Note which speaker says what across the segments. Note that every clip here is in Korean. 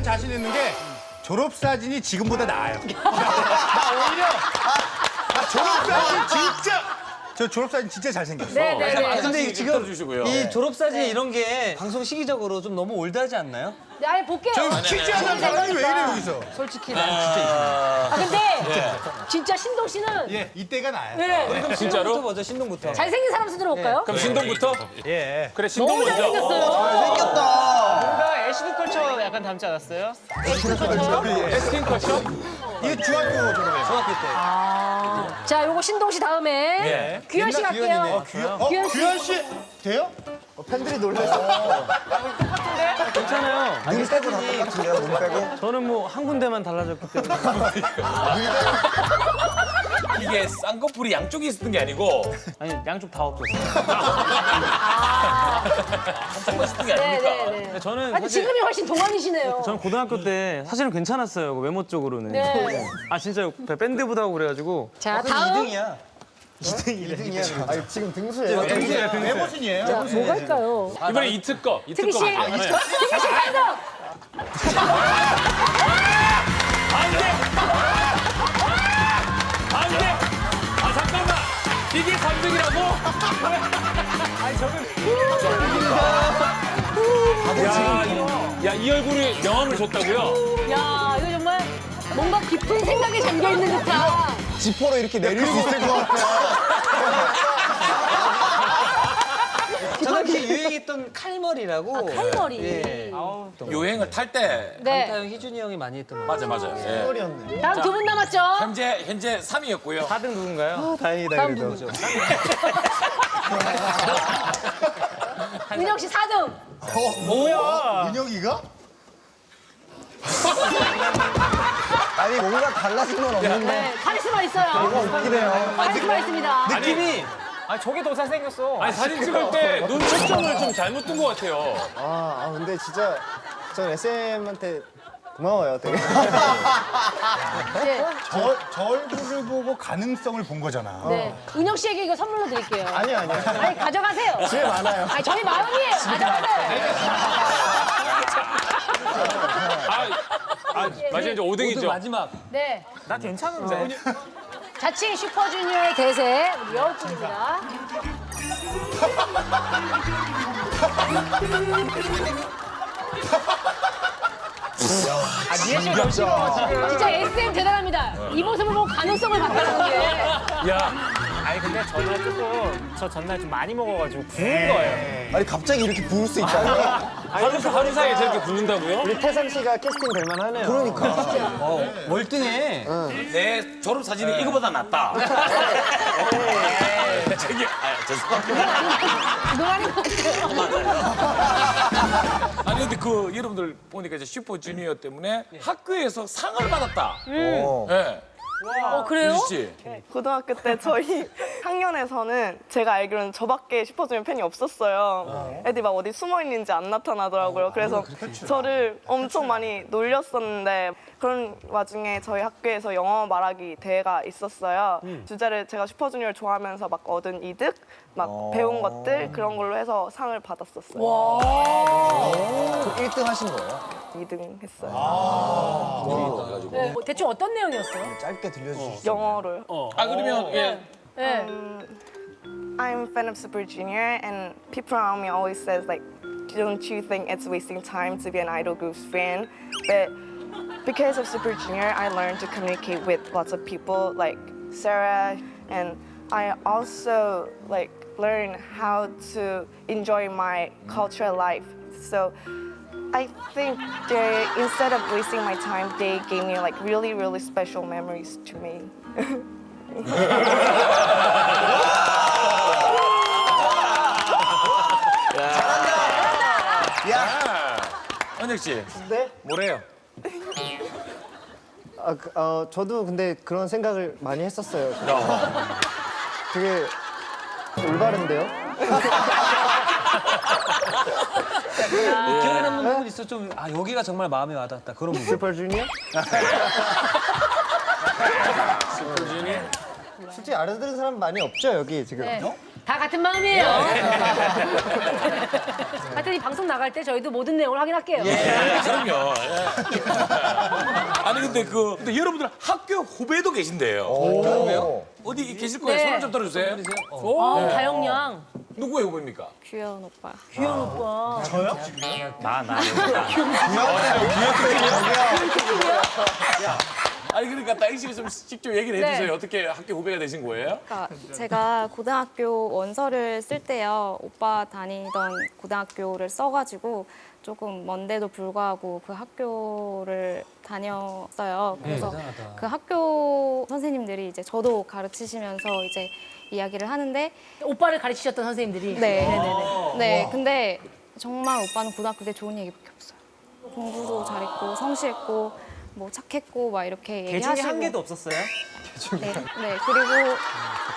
Speaker 1: 자신 있는 게 졸업 사진이 지금보다 나아요. 나 오히려 졸업 사진 진짜 저 졸업 사진 진짜 잘생겼어.
Speaker 2: 네네네.
Speaker 3: 근데 지금
Speaker 4: 주시고요.
Speaker 3: 이 졸업사진 이런 게 방송 시기적으로 좀 너무 올드하지 않나요?
Speaker 2: 네, 아니 볼게요.
Speaker 1: 저기 퀴즈 하는 사람이 왜 이래 여기서?
Speaker 3: 솔직히 난 진짜
Speaker 2: 아 근데 진짜 신동 씨는
Speaker 1: 예, 이때가 나아요.
Speaker 2: 네.
Speaker 3: 그럼
Speaker 4: 진짜로?
Speaker 3: 신동부터 보죠, 신동부터.
Speaker 2: 잘생긴 사람 순으로 볼까요?
Speaker 4: 그럼 신동부터?
Speaker 1: 예.
Speaker 4: 그래, 신동
Speaker 2: 너무
Speaker 4: 먼저.
Speaker 2: 잘생겼어요.
Speaker 5: 뭔가 애쉬드컬처 약간 닮지 않았어요?
Speaker 4: 에스틴 컷이요?
Speaker 1: 이게 중학교 졸업이에요.
Speaker 3: 중학교 때.
Speaker 2: 자, 요거 신동 씨 다음에 규현 씨 갈게요. 규현 씨.
Speaker 1: 규현 씨 돼요?
Speaker 6: 팬들이 놀랐어.
Speaker 5: 괜찮아요.
Speaker 6: 눈 빼고 다 똑같은데요? 눈 빼고?
Speaker 5: 저는 뭐 한 군데만 달라졌기 때문에.
Speaker 4: 이게 쌍꺼풀이 양쪽이 있었던 게 아니고
Speaker 5: 아니 양쪽 다 없었어요.
Speaker 4: 한쪽만 있었던 게 아닙니까?
Speaker 2: 네네네.
Speaker 5: 근데 저는
Speaker 2: 아니
Speaker 5: 사실
Speaker 2: 지금이 훨씬 동안이시네요.
Speaker 5: 저는 고등학교 때 사실은 괜찮았어요. 그 외모 쪽으로는.
Speaker 2: 네.
Speaker 5: 아 진짜 밴드부다 하고 그래가지고.
Speaker 2: 자, 다음.
Speaker 3: 2등이야.
Speaker 6: 2등이야. 아니, 지금 등수예요.
Speaker 1: 외모순이에요.
Speaker 2: 자, 뭐가 있까요?
Speaker 4: 이번에 이특 거. 이특
Speaker 2: 특기
Speaker 4: 거
Speaker 2: 씨.
Speaker 4: 맞아요.
Speaker 2: 특기 씨 3등.
Speaker 4: 안 돼! 안 돼! 아, 잠깐만! 이게 3등이라고? 야, 이 얼굴이 명함을 줬다고요?
Speaker 2: 야, 이거 정말 뭔가 깊은 생각에 잠겨 있는 듯한.
Speaker 6: 지퍼로 이렇게 내릴 수 있을 것 같아.
Speaker 3: 저 당시 유행했던 칼머리라고.
Speaker 2: 칼머리.
Speaker 3: 예.
Speaker 4: 유행을 탈 때.
Speaker 2: 네.
Speaker 3: 강타형, 희준이 형이 많이 했던 거.
Speaker 4: 맞아, 맞아. 예.
Speaker 6: 털이었네.
Speaker 2: 다음 두 분 남았죠?
Speaker 4: 현재 3위였고요.
Speaker 5: 4등 누군가요?
Speaker 6: 다행이다,
Speaker 2: 다음
Speaker 6: 그래도.
Speaker 2: 누구죠? 은혁 씨 4등.
Speaker 1: 뭐야? 민혁이가?
Speaker 6: 아니, 뭔가 달라진 건 없는데.
Speaker 2: 네, 카리스마 있어요.
Speaker 6: 웃기네요.
Speaker 2: 카리스마 있습니다.
Speaker 4: 느낌이.
Speaker 5: 아 저게 더 잘생겼어.
Speaker 4: 아니, 사진 찍을 때 눈 초점을 좀 잘못 둔 것 같아요.
Speaker 6: 근데 진짜 전 SM한테 고마워요, 되게.
Speaker 2: 네.
Speaker 1: 저 얼굴을 보고 가능성을 본 거잖아.
Speaker 2: 네. 은혁 씨에게 이거 선물로 드릴게요.
Speaker 6: 아니요.
Speaker 2: 아니, 가져가세요.
Speaker 6: 집에 많아요.
Speaker 2: 아니, 저희 마음이에요. 가져가세요.
Speaker 4: 맞아요. 이제 5등이죠.
Speaker 3: 마지막.
Speaker 2: 네.
Speaker 5: 나 괜찮은데.
Speaker 2: 자칭 슈퍼주니어의 대세, 우리 여우군입니다.
Speaker 5: 니에 씨가 싫어 지금.
Speaker 2: 진짜 SM 대단합니다. 이 모습을 보고 가능성을 봤다는 게.
Speaker 4: 야,
Speaker 5: 아니 근데 저도 조금 저 전날 좀 많이 먹어가지고 부은 거예요.
Speaker 6: 아니, 갑자기 이렇게 부을 수 있다니?
Speaker 4: 하루 사이에 저렇게 붙는다고요?
Speaker 6: 우리 태상 씨가 캐스팅 될 만하네요. 그러니까.
Speaker 3: 월등해.
Speaker 4: 내 졸업 사진이 이거보다 낫다. 저기, 죄송합니다.
Speaker 2: 노란이
Speaker 4: 아니 근데 그 여러분들 보니까 이제 슈퍼주니어 때문에 학교에서 상을 받았다. 네.
Speaker 2: 그래요?
Speaker 4: 유지 씨.
Speaker 7: 고등학교 때 저희 학년에서는 제가 알기로는 저밖에 슈퍼주니어 팬이 없었어요. 애들이 막 어디 숨어 있는지 안 나타나더라고요. 그래서 저를 엄청 많이 놀렸었는데 그런 와중에 저희 학교에서 영어 말하기 대회가 있었어요. 주제를 제가 슈퍼주니어를 좋아하면서 막 얻은 이득, 막 배운 것들 그런 걸로 해서 상을 받았었어요.
Speaker 6: 그 1등 하신 거예요?
Speaker 7: 2등 했어요.
Speaker 2: 네, 뭐 대충 어떤 내용이었어요?
Speaker 6: 짧게 들려주시죠.
Speaker 7: 영어로요.
Speaker 4: 그러면 예.
Speaker 2: 네.
Speaker 7: I'm a fan of Super Junior, and people around me always says like, "Don't you think it's wasting time to be an idol group's fan?" But because of Super Junior, I learned to communicate with lots of people like Sarah, and I also like learn how to enjoy my cultural life. So I think instead of wasting my time, they gave me like really, really special memories to me.
Speaker 4: 은혁 씨.
Speaker 6: 네?
Speaker 4: 뭐래요?
Speaker 6: 저도 근데 그런 생각을 많이 했었어요. 되게 올바른데요?
Speaker 3: 기억에 남는 부분 있어. 좀, 여기가 정말 마음에 와닿았다. 그런 부분.
Speaker 6: 슈퍼주니어?
Speaker 4: 슈퍼주니어?
Speaker 6: 솔직히 알아들은 사람 많이 없죠, 여기 지금?
Speaker 2: 네. 다 같은 마음이에요. 하여튼 이 방송 나갈 때 저희도 모든 내용을 확인할게요.
Speaker 4: 예, 그럼요. 예. 아니 근데 여러분들 학교 후배도 계신데요.
Speaker 3: 그러면
Speaker 4: 어디 계실 거예요?
Speaker 2: 네.
Speaker 4: 손을 좀 들어주세요.
Speaker 2: 다영양.
Speaker 4: 누구의 후배입니까?
Speaker 7: 규현 오빠.
Speaker 2: 귀여운 오빠.
Speaker 5: 나.
Speaker 4: 아니 그러니까 다영 씨가 좀 직접 얘기를
Speaker 2: 네.
Speaker 4: 해주세요. 어떻게 학교 후배가 되신 거예요?
Speaker 8: 그러니까 제가 고등학교 원서를 쓸 때요. 오빠 다니던 고등학교를 써가지고 조금 먼데도 불구하고 그 학교를 다녔어요. 그래서 그 학교 선생님들이 이제 저도 가르치시면서 이제 이야기를 하는데
Speaker 2: 오빠를 가르치셨던 선생님들이.
Speaker 8: 네, 근데 정말 오빠는 고등학교 때 좋은 얘기밖에 없어요. 공부도 잘했고 성실했고 뭐 착했고 막 이렇게
Speaker 3: 개 중에
Speaker 8: 얘기하시고
Speaker 3: 한 개도 없었어요?
Speaker 8: 네, 그리고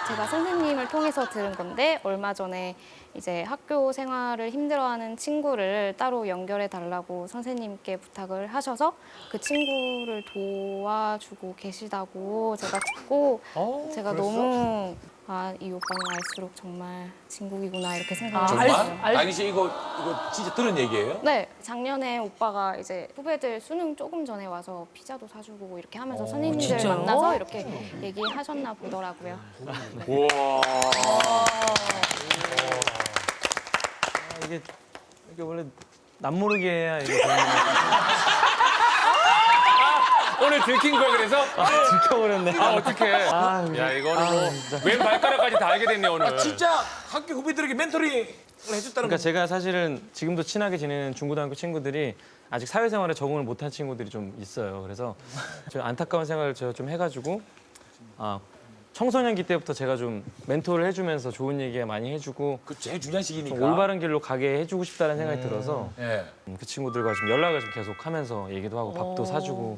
Speaker 8: 제가 선생님을 통해서 들은 건데 얼마 전에 이제 학교 생활을 힘들어하는 친구를 따로 연결해 달라고 선생님께 부탁을 하셔서 그 친구를 도와주고 계시다고 제가 듣고 제가 너무 이 오빠는 알수록 정말 진국이구나 이렇게 생각을
Speaker 4: 정말?
Speaker 8: 했어요.
Speaker 4: 다영 씨 이거 진짜 들은 얘기예요?
Speaker 8: 네, 작년에 오빠가 이제 후배들 수능 조금 전에 와서 피자도 사주고 이렇게 하면서 선생님들
Speaker 2: 진짜요?
Speaker 8: 만나서 이렇게 얘기하셨나 보더라고요.
Speaker 4: 우와.
Speaker 3: 이게 원래 남모르게 해야 이게
Speaker 9: 오늘 들킨 거야 그래서?
Speaker 3: 들켜버렸네.
Speaker 9: 어떡해. 야 이거는 뭐 왼 발가락까지 다 알게 됐네 오늘.
Speaker 4: 진짜 학교 후배들에게 멘토링을 해줬다는
Speaker 3: 그러니까
Speaker 4: 거.
Speaker 3: 제가 사실은 지금도 친하게 지내는 중고등학교 친구들이 아직 사회생활에 적응을 못한 친구들이 좀 있어요. 그래서 저 안타까운 생각을 제가 좀 해가지고 청소년기 때부터 제가 좀 멘토를 해주면서 좋은 얘기 많이 해주고
Speaker 4: 그 제일 중요한
Speaker 3: 좀
Speaker 4: 시기니까.
Speaker 3: 올바른 길로 가게 해주고 싶다는 생각이 들어서
Speaker 4: 예.
Speaker 3: 그 친구들과 좀 연락을 좀 계속 하면서 얘기도 하고 밥도 사주고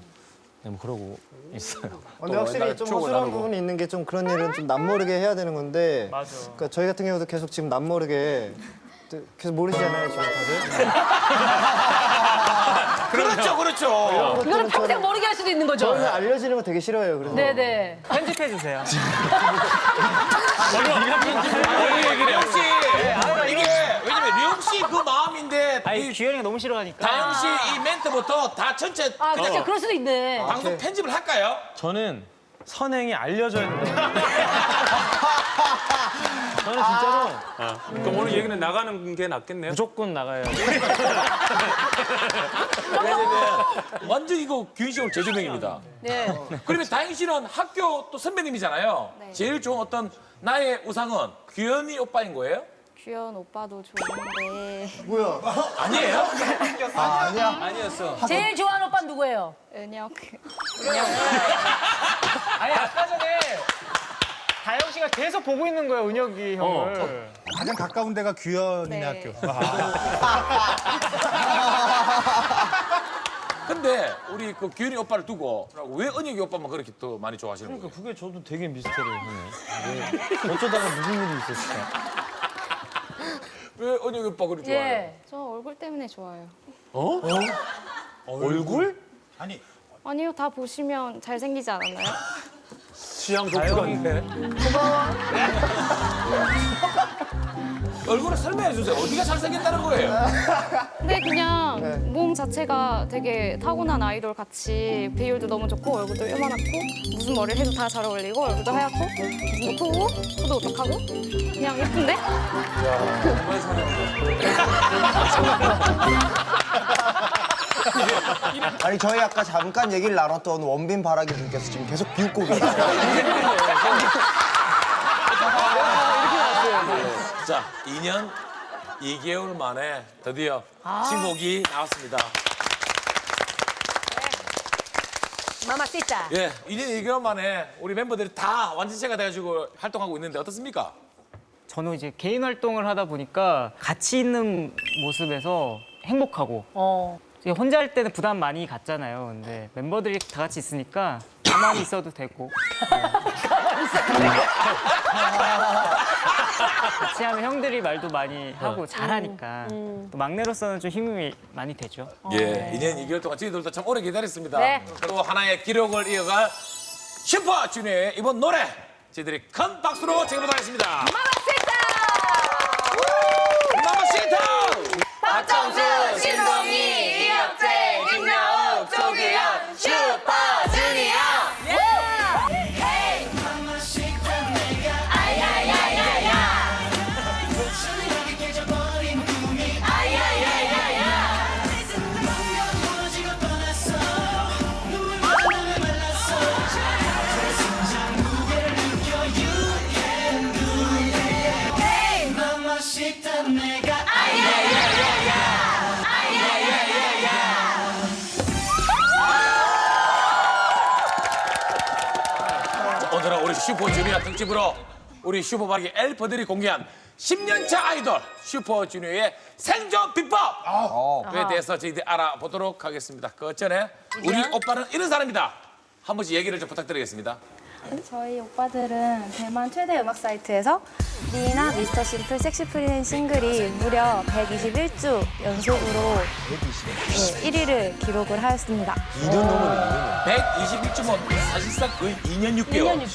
Speaker 3: 뭐 그러고 있어요.
Speaker 6: 근데 확실히 좀 허술한 부분이 있는 게 좀 그런 일은 좀 남모르게 해야 되는 건데.
Speaker 5: 맞아.
Speaker 6: 그러니까 저희 같은 경우도 계속 지금 남모르게 계속 모르시잖아요 지금 다들.
Speaker 4: 그렇죠.
Speaker 2: 이거는 평생 모르게 할 수도 있는 거죠.
Speaker 6: 저는 알려지는 거 되게 싫어해요. 그래서.
Speaker 2: 네네.
Speaker 5: 편집해 주세요.
Speaker 9: 어느 얘기를
Speaker 4: 혹시 이게 왜냐면 류영 씨 그 마음인데
Speaker 5: 아니
Speaker 4: 이
Speaker 5: 규현이가 너무 싫어하니까.
Speaker 4: 다영 씨 이 멘트부터 다 전체
Speaker 2: 진짜 그럴 수도 있네.
Speaker 4: 방송 편집을 할까요?
Speaker 3: 저는 선행이 알려져야 된다. 저는 진짜로
Speaker 9: 그럼 오늘 얘기는 나가는 게 낫겠네요.
Speaker 3: 무조건 나가야 돼.
Speaker 4: 왜냐면 완전 이거 규현 씨 오늘 제조명입니다.
Speaker 2: 네.
Speaker 4: 그러면 다영 씨는 학교 또 선배님이잖아요.
Speaker 8: 네.
Speaker 4: 제일 좋은 어떤 나의 우상은 규현이 오빠인 거예요?
Speaker 8: 규현 오빠도 좋은데
Speaker 6: 뭐야?
Speaker 4: 아니에요?
Speaker 6: 아니야.
Speaker 3: 아니었어.
Speaker 2: 제일 좋아하는 오빠는 누구예요?
Speaker 8: 은혁.
Speaker 5: 아니 아까 전에 다영 씨가 계속 보고 있는 거예요 은혁이 형을.
Speaker 1: 가장 가까운 데가 규현이네
Speaker 8: 네.
Speaker 1: 학교.
Speaker 4: 근데 우리 그 규현이 오빠를 두고 왜 은혁이 오빠만 그렇게 또 많이 좋아하시는 거예요?
Speaker 3: 그게 저도 되게 미스터리하네. 어쩌다가 무슨 일이 있었을까?
Speaker 4: 왜 은혁이 오빠 그렇게 좋아해요?
Speaker 2: 예.
Speaker 8: 저 얼굴 때문에 좋아요.
Speaker 4: 얼굴? 아니
Speaker 8: 아니요, 다 보시면 잘생기지 않았나요?
Speaker 9: 취향 독특한데.
Speaker 4: 얼굴을 설명해 주세요. 어디가 잘생겼다는 거예요?
Speaker 8: 근데 그냥 몸 자체가 되게 타고난 아이돌 같이 비율도 너무 좋고 얼굴도 요만하고 무슨 머리를 해도 다 잘 어울리고 얼굴도 하얗고 눈도 크고 코도 오딱하고 그냥 예쁜데?
Speaker 6: 아니 저희 아까 잠깐 얘기를 나눴던 원빈 바라기 분께서 지금 계속 비웃고 계세요.
Speaker 4: 자, 2년 2개월 만에 드디어 신곡이 나왔습니다.
Speaker 2: 마마시타.
Speaker 4: 예, 2년 2개월 만에 우리 member들이 다 완전체가 돼가지고 활동하고 있는데 어떻습니까?
Speaker 5: 저는 이제 개인 활동을 하다 보니까 같이 있는 모습에서 행복하고 이제 혼자 할 때는 부담 많이 갖잖아요. 근데 멤버들이 다 같이 있으니까 가만히 있어도 되고 같이 하면 형들이 말도 많이 하고 잘하니까 또 막내로서는 좀 힘이 많이 되죠.
Speaker 4: 예, 2년 2개월 동안 저희들도 참 오래 기다렸습니다.
Speaker 2: 네.
Speaker 4: 그리고 하나의 기록을 이어갈 슈퍼주니어의 이번 노래 저희들이 큰 박수로 지금부터 하겠습니다.
Speaker 2: 마마시타.
Speaker 4: 파이터!
Speaker 8: 박정수, 신동희, 이혁재, 김여욱, 조규현, 슈퍼주니어.
Speaker 4: 오늘은 우리 슈퍼주니어 특집으로 우리 슈퍼바리기 엘프들이 공개한 10년차 아이돌 슈퍼주니어의 생존 비법에 대해서 저희들이 알아보도록 하겠습니다. 그 전에 우리 오빠는 이런 사람이다. 한 번씩 얘기를 좀 부탁드리겠습니다.
Speaker 8: 저희 오빠들은 대만 최대 음악 사이트에서 리나 미스터 심플 섹시 프리랜 싱글이 무려 121주 연속으로 1위를 기록을 하였습니다.
Speaker 4: 121주면 사실상 거의 2년 6개월.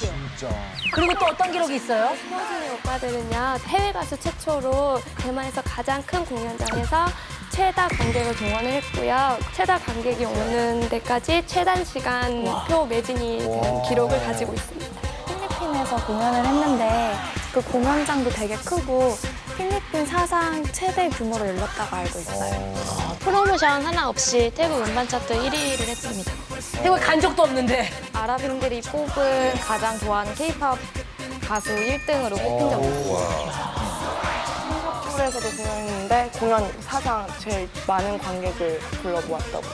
Speaker 2: 그리고 또 어떤 기록이 있어요?
Speaker 8: 슈퍼주니어 오빠들은요, 해외 가수 최초로 대만에서 가장 큰 공연장에서 최다 관객을 동원을 했고요. 최다 관객이 오는 데까지 최단 시간 표 매진이 된 기록을 가지고 있습니다. 필리핀에서 공연을 했는데 그 공연장도 되게 크고 필리핀 사상 최대 규모로 열렸다고 알고 있어요. 프로모션 하나 없이 태국 음반 차트 1위를 했습니다.
Speaker 2: 태국에 간 적도 없는데.
Speaker 8: 아랍인들이 뽑은 가장 좋아하는 K-pop 가수 1등으로 뽑힌 적이 있어요.
Speaker 7: 싱가포르에서도 공연했는데 공연 사상 제일 많은 관객을 불러모았다고.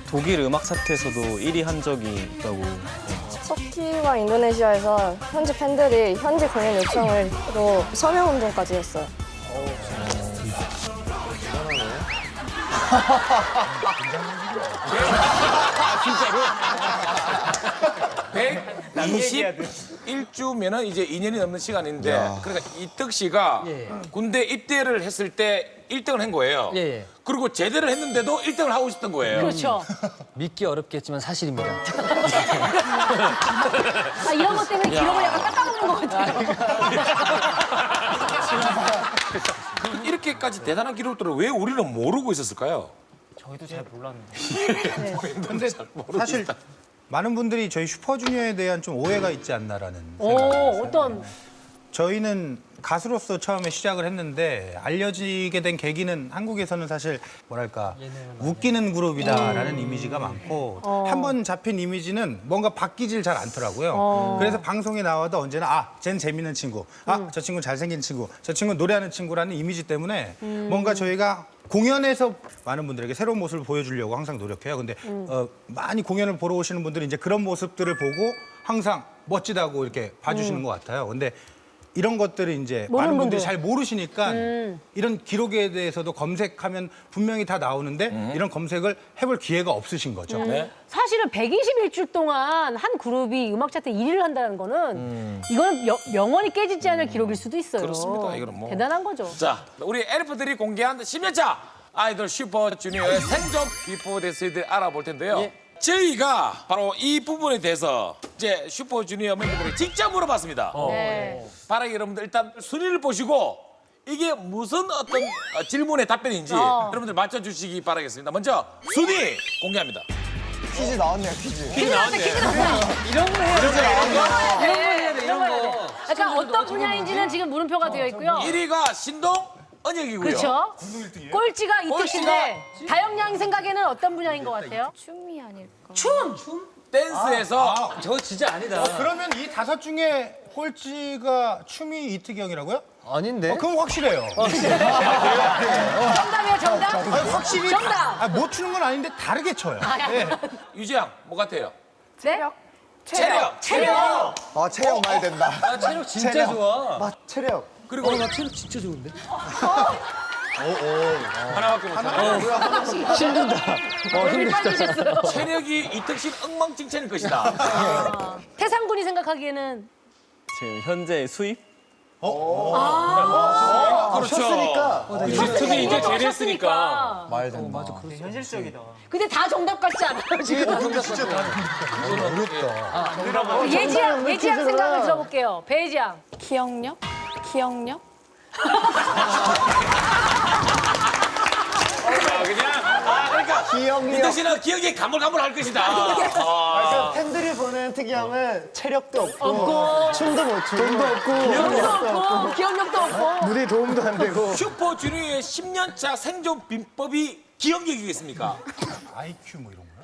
Speaker 10: 독일 음악 차트에서도 1위 한 적이 있다고.
Speaker 7: 터키와 인도네시아에서 현지 팬들이 현지 공연 요청으로 서명 운동까지 했어요.
Speaker 4: 진짜로? 121주면은 이제 2년이 넘는 시간인데, 그러니까 이떡 씨가 군대 입대를 했을 때 1등을 한 거예요. 그리고 제대를 했는데도 1등을 하고 있었던 거예요.
Speaker 2: 그렇죠.
Speaker 11: 믿기 어렵겠지만 사실입니다.
Speaker 2: 아, 이런 것 때문에 기록을 약간 깎아먹는 것 같아요.
Speaker 4: 이렇게까지 대단한 기록들을 왜 우리는 모르고 있었을까요?
Speaker 5: 저희도 잘 몰랐는데.
Speaker 1: 근데 사실 많은 분들이 저희 슈퍼주니어에 대한 좀 오해가 있지 않나라는
Speaker 2: 오,
Speaker 1: 생각이
Speaker 2: 어떤?
Speaker 1: 저희는 가수로서 처음에 시작을 했는데 알려지게 된 계기는 한국에서는 사실 뭐랄까 웃기는 그룹이다라는 이미지가 많고 한 번 잡힌 이미지는 뭔가 바뀌질 잘 않더라고요. 그래서 방송에 나와도 언제나 쟨 재밌는 친구, 저 친구는 잘생긴 친구, 저 친구는 노래하는 친구라는 이미지 때문에 뭔가 저희가 공연에서 많은 분들에게 새로운 모습을 보여주려고 항상 노력해요. 근데 많이 공연을 보러 오시는 분들이 이제 그런 모습들을 보고 항상 멋지다고 이렇게 봐주시는 것 같아요. 근데 이런 것들을 이제 많은 분들이 잘 모르시니까 이런 기록에 대해서도 검색하면 분명히 다 나오는데 이런 검색을 해볼 기회가 없으신 거죠. 네.
Speaker 2: 사실은 121주 동안 한 그룹이 음악 차트 1위를 한다는 거는 이거는 영원히 깨지지 않을 기록일 수도 있어요.
Speaker 4: 그렇습니다. 이거는 뭐.
Speaker 2: 대단한 거죠.
Speaker 4: 자, 우리 엘프들이 공개한 10년차 아이돌 슈퍼주니어의 생존 비법에 대해서 저희들이 알아볼 텐데요. 저희가 바로 이 부분에 대해서 이제 슈퍼주니어 멤버들이 직접 물어봤습니다. 바라기 여러분들 일단 순위를 보시고 이게 무슨 어떤 질문의 답변인지 여러분들 맞춰주시기 바라겠습니다. 먼저 순위 공개합니다.
Speaker 6: 퀴즈 나왔네요, 퀴즈.
Speaker 2: 퀴즈 나왔네.
Speaker 11: 이런 거 해야 돼.
Speaker 2: 이런 거. 약간 어떤 분야인지는 지금 물음표가 되어 있고요.
Speaker 4: 1위가 신동, 은혁이고요.
Speaker 2: 그렇죠. 꼴찌가 이특 씨인데 다영양 생각에는 어떤 분야인 것 같아요?
Speaker 8: 춤이 아닐까.
Speaker 2: 춤!
Speaker 4: 댄스에서
Speaker 11: 저거 진짜 아니다.
Speaker 1: 그러면 이 5 중에 꼴찌가 춤이 이특이 형이라고요?
Speaker 6: 아닌데?
Speaker 1: 그럼 확실해요.
Speaker 2: 정답이에요, 정답?
Speaker 1: 확실히
Speaker 2: 정답!
Speaker 1: 못 추는 건 아닌데 다르게 쳐요. 네.
Speaker 4: 유지양 뭐 같아요?
Speaker 2: 네?
Speaker 4: 체력.
Speaker 2: 체력!
Speaker 6: 아, 체력 많이 된다.
Speaker 11: 나 체력 진짜 좋아.
Speaker 6: 체력.
Speaker 4: 그리고
Speaker 11: 나 체력 진짜 좋은데?
Speaker 4: 하나밖에 못하네.
Speaker 2: 얼굴이 빨개졌어요.
Speaker 4: 체력이 이특신 엉망진창일 것이다.
Speaker 2: 태상군이 생각하기에는
Speaker 10: 지금 현재 수입?
Speaker 4: 그렇죠.
Speaker 6: 쳤으니까.
Speaker 9: 특히 이제 제대했으니까.
Speaker 6: 말 된다.
Speaker 5: 현실적이다.
Speaker 2: 근데 다 정답 같지 않아요, 지금?
Speaker 6: 진짜 어렵다.
Speaker 2: 예지양 생각을 들어볼게요. 배지양.
Speaker 8: 기억력?
Speaker 4: 이택 씨는 기억이 가물가물할 것이다.
Speaker 6: 그러니까 팬들이 보는 특이함은 체력도 없고 춤도 못 추고 돈도 없고
Speaker 2: 기억력도 없고.
Speaker 6: 무대 도움도 안 되고
Speaker 4: 슈퍼주니어의 10년차 생존 비법이 기억력이겠습니까?
Speaker 1: IQ 뭐 이런 거야?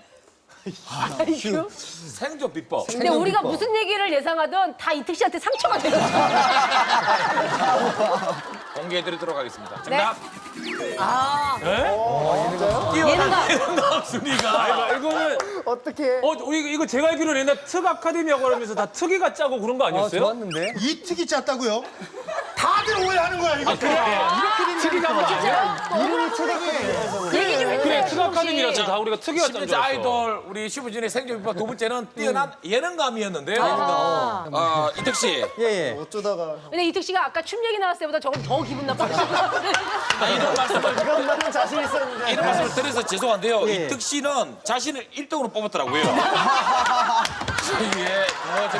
Speaker 2: IQ?
Speaker 4: 생존 비법.
Speaker 2: 근데 우리가 무슨 얘기를 예상하든 다 이특 씨한테 상처가 돼요.
Speaker 4: 공개해드리도록 하겠습니다. 정답.
Speaker 2: 아,
Speaker 4: 뛰어난 예능감 순위가.
Speaker 3: 이거는
Speaker 6: 어떻게
Speaker 3: 이거 제가 알기로는 옛날 특 아카데미라고 하면서 다 특이가 짜고 그런 거 아니었어요?
Speaker 11: 좋았는데.
Speaker 1: 이특이 짰다고요? 다들 오해하는 거야 이거. 이렇게 된
Speaker 3: 특이가 뭐 아니야?
Speaker 6: 이름이 초등학교
Speaker 2: 얘기 좀 해주세요.
Speaker 3: 그래 특 아카데미라서 다 우리가 특이가 짠 줄
Speaker 4: 10년차
Speaker 3: 알았어.
Speaker 4: 아이돌 우리 슈퍼주니어의 생존 비법 두 번째는 뛰어난 예능감이었는데요. 이택 씨.
Speaker 11: 예.
Speaker 6: 어쩌다가
Speaker 2: 근데 이특 씨가 아까 춤 얘기 나왔을 때보다 조금 더 기분 나빠졌어요.
Speaker 4: 이런 말씀을
Speaker 6: 이것만은 자신 있었는데
Speaker 4: 이런 말씀을 드려서 죄송한데요.
Speaker 11: 예.
Speaker 4: 이특 씨는 자신을 1등으로 뽑았더라고요. 이게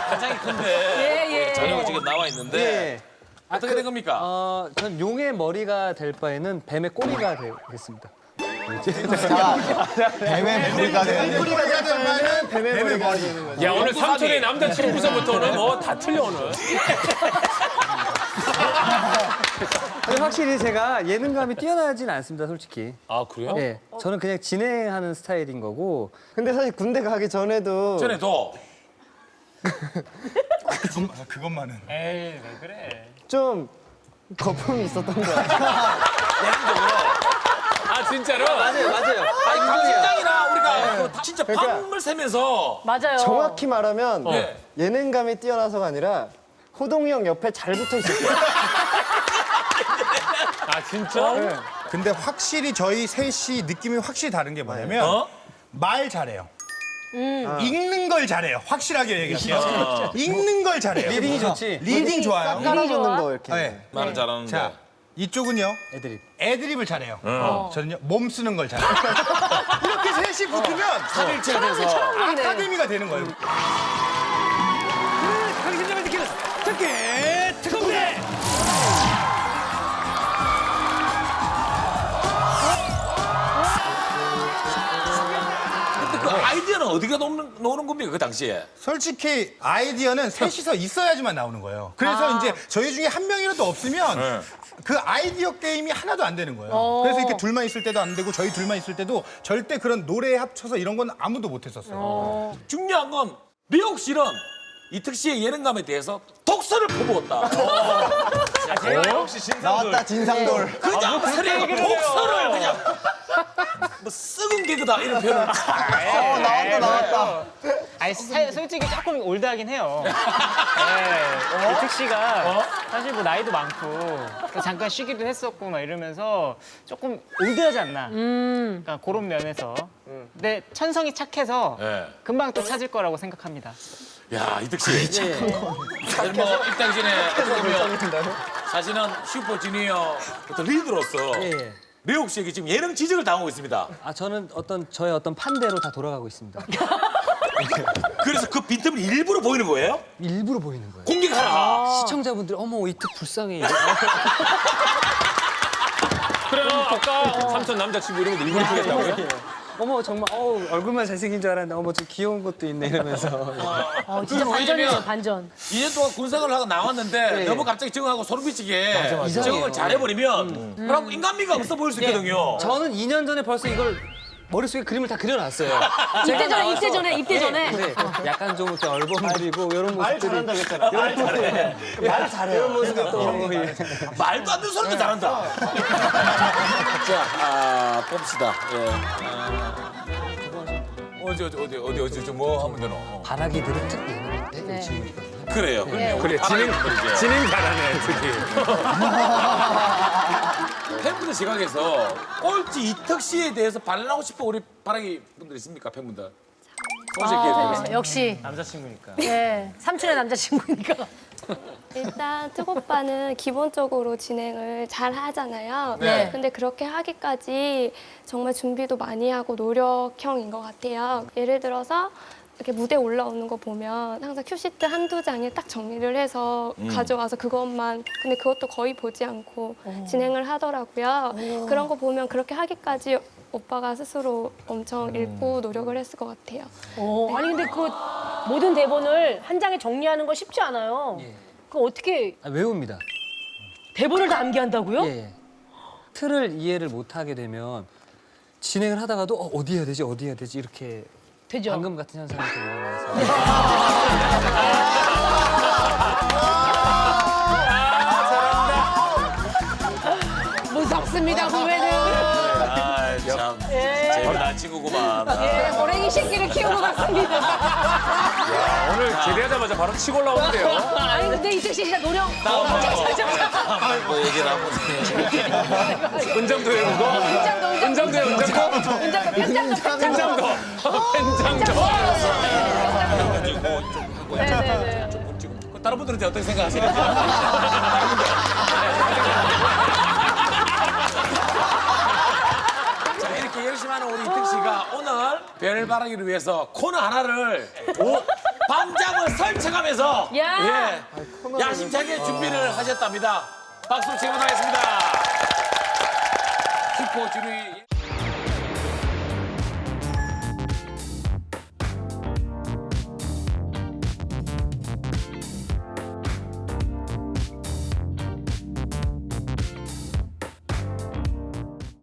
Speaker 4: 가장이 큰데
Speaker 2: 예, 예.
Speaker 4: 저녁 지금 나와 있는데
Speaker 11: 예.
Speaker 4: 어떻게 된 겁니까?
Speaker 11: 전 용의 머리가 될 바에는 뱀의 꼬리가 되겠습니다.
Speaker 1: 뱀의 머리가 되는 꼬리가 되는 뱀의 머리가 되는 거죠.
Speaker 3: 야 오늘 삼촌의 남자친구서부터는 뭐 다 틀려 오늘.
Speaker 11: 근데 확실히 제가 예능감이 뛰어나진 않습니다, 솔직히.
Speaker 3: 아 그래요?
Speaker 11: 예. 저는 그냥 진행하는 스타일인 거고.
Speaker 6: 근데 사실 군대 가기 전에도
Speaker 4: 전에도
Speaker 1: 그것만은.
Speaker 3: 에이 왜 그래?
Speaker 6: 좀 거품이 있었던 것 같아요.
Speaker 3: 아 진짜로?
Speaker 11: 맞아요.
Speaker 4: 아니 강심장이나 우리가 그 진짜
Speaker 6: 그러니까
Speaker 4: 밤을 새면서
Speaker 2: 맞아요.
Speaker 6: 정확히 말하면
Speaker 4: 네.
Speaker 6: 예능감이 뛰어나서가 아니라 호동이 형 옆에 잘 붙어 있었어요.
Speaker 3: 아 진짜?
Speaker 1: 근데 확실히 저희 셋이 느낌이 확실히 다른 게 뭐냐면 말 잘해요. 읽는 걸 잘해요. 확실하게 얘기할게요. 읽는 걸 잘해요.
Speaker 11: 리딩이 좋지.
Speaker 1: 리딩 좋아요.
Speaker 6: 깔아놓는 거 이렇게.
Speaker 1: 네.
Speaker 4: 말을 잘하는데
Speaker 1: 자, 이쪽은요.
Speaker 11: 애드립.
Speaker 1: 애드립을 잘해요. 저는요 몸 쓰는 걸 잘해요. 이렇게 셋이 붙으면
Speaker 4: 일체가 돼서
Speaker 1: 아카데미가 되는 거예요.
Speaker 3: 강심장을 지키는 특공대.
Speaker 4: 근데 그 아이디어는 어디가 노는 겁니까 그 당시에?
Speaker 1: 솔직히 아이디어는 셋이서 있어야지만 나오는 거예요. 그래서 이제 저희 중에 한 명이라도 없으면 그 아이디어 게임이 하나도 안 되는 거예요. 그래서 이렇게 둘만 있을 때도 안 되고 저희 둘만 있을 때도 절대 그런 노래에 합쳐서 이런 건 아무도 못 했었어요.
Speaker 4: 중요한 건 미옥 씨는 이특 씨의 예능감에 대해서 독서를 퍼부었다.
Speaker 3: 제가 역시 신상들.
Speaker 6: 나왔다 진상돌.
Speaker 4: 그냥 그래 독서를 그냥 뭐 썩은 개그다 이런 표현.
Speaker 6: 나왔다.
Speaker 5: 아니 솔직히 조금 올드하긴 해요. 네, 이특 씨가 사실 뭐 나이도 많고 또 잠깐 쉬기도 했었고 막 이러면서 조금 올드하지 않나. 그러니까 그런 면에서. 근데 천성이 착해서
Speaker 4: 네.
Speaker 5: 금방 또 찾을 거라고 생각합니다.
Speaker 4: 야 이특 씨. 사실 뭐 입당 전에 어떻게 보면 사실은 슈퍼주니어 어떤 리더로서
Speaker 11: 예.
Speaker 4: 미옥 씨에게 지금 예능 지적을 당하고 있습니다.
Speaker 11: 저는 저의 어떤 판대로 다 돌아가고 있습니다.
Speaker 4: 그래서 그 빈틈을 일부러 보이는 거예요?
Speaker 11: 일부러 보이는 거예요.
Speaker 4: 공격하라.
Speaker 11: 시청자분들 어머 이특 불쌍해.
Speaker 3: 그래요 아까 삼촌 남자친구 이런 것도 일부러 주겠다고요?
Speaker 11: 어머 정말 얼굴만 잘생긴 줄 알았는데 어머 좀 귀여운 것도 있네 이러면서.
Speaker 2: 진짜 반전이에요, 반전.
Speaker 4: 2년 동안 군생활을 하고 나왔는데 너무 갑자기 적응하고 소름 끼치게 적응을 잘해버리면 그럼 인간미가 없어 보일 수 있거든요.
Speaker 11: 저는 2년 전에 벌써 이걸 머릿속에 그림을 다 그려놨어요.
Speaker 2: 입대 전에.
Speaker 11: 네, 약간 좀 이렇게 얼버무리고 이런
Speaker 6: 말
Speaker 11: 모습들이.
Speaker 6: 잘한다고 했잖아. 말 잘해. 말 잘해. 이런 모습이 또.
Speaker 4: 말도 안 되는 소리도 잘한다. 자, 봅시다. 어디 뭐 하면 되노?
Speaker 11: 바라기들은 특 예능할 때
Speaker 2: 네.
Speaker 4: 그래요.
Speaker 3: 그래 진행 잘하네 특히.
Speaker 4: 팬분들 시각에서 꼴찌 이특 씨에 대해서 반론하고 싶어 우리 바라기 분들 있습니까 팬분들?
Speaker 2: 역시.
Speaker 5: 남자친구니까.
Speaker 2: 네, 삼촌의 남자친구니까.
Speaker 8: 일단 특 오빠는 기본적으로 진행을 잘 하잖아요.
Speaker 2: 네.
Speaker 8: 근데 그렇게 하기까지 정말 준비도 많이 하고 노력형인 것 같아요. 예를 들어서 이렇게 무대 올라오는 거 보면 항상 큐시트 한두 장에 딱 정리를 해서 가져와서 그것만, 근데 그것도 거의 보지 않고 진행을 하더라고요. 그런 거 보면 그렇게 하기까지 오빠가 스스로 엄청 읽고 노력을 했을 것 같아요.
Speaker 2: 아니 근데 그 모든 대본을 한 장에 정리하는 거 쉽지 않아요. 그거 어떻게
Speaker 11: 외웁니다.
Speaker 2: 대본을 다 암기한다고요?
Speaker 11: 예. 틀을 이해를 못하게 되면 진행을 하다가도 어디 해야 되지 어디 해야 되지 이렇게
Speaker 2: 되죠.
Speaker 11: 방금 같은 현상이 되게 많아서.
Speaker 2: 무섭습니다 후배는.
Speaker 4: 참 재미난 친구구만.
Speaker 2: 예, 고랭이 새끼를 키우고 갔습니다.
Speaker 9: 오늘 제대하자마자 바로 치고 올라오는데요.
Speaker 2: 아니 근데 이택 씨 진짜 노력.
Speaker 4: 뭐 얘기를 안 못해.
Speaker 9: 은장도 외우고. 은장도 외우고.
Speaker 2: 은장도 펜장도. 네네네.
Speaker 4: 다른 분들은 어떻게 생각하세요? 자, 이렇게 열심히 하는 우리 이택 씨가 오늘 별을 바라기를 위해서 코너 하나를 밤잠을 설쳐가면서
Speaker 2: 야!
Speaker 4: 야심차게 준비를 하셨답니다. 박수 치고 나겠습니다. 슈퍼주니어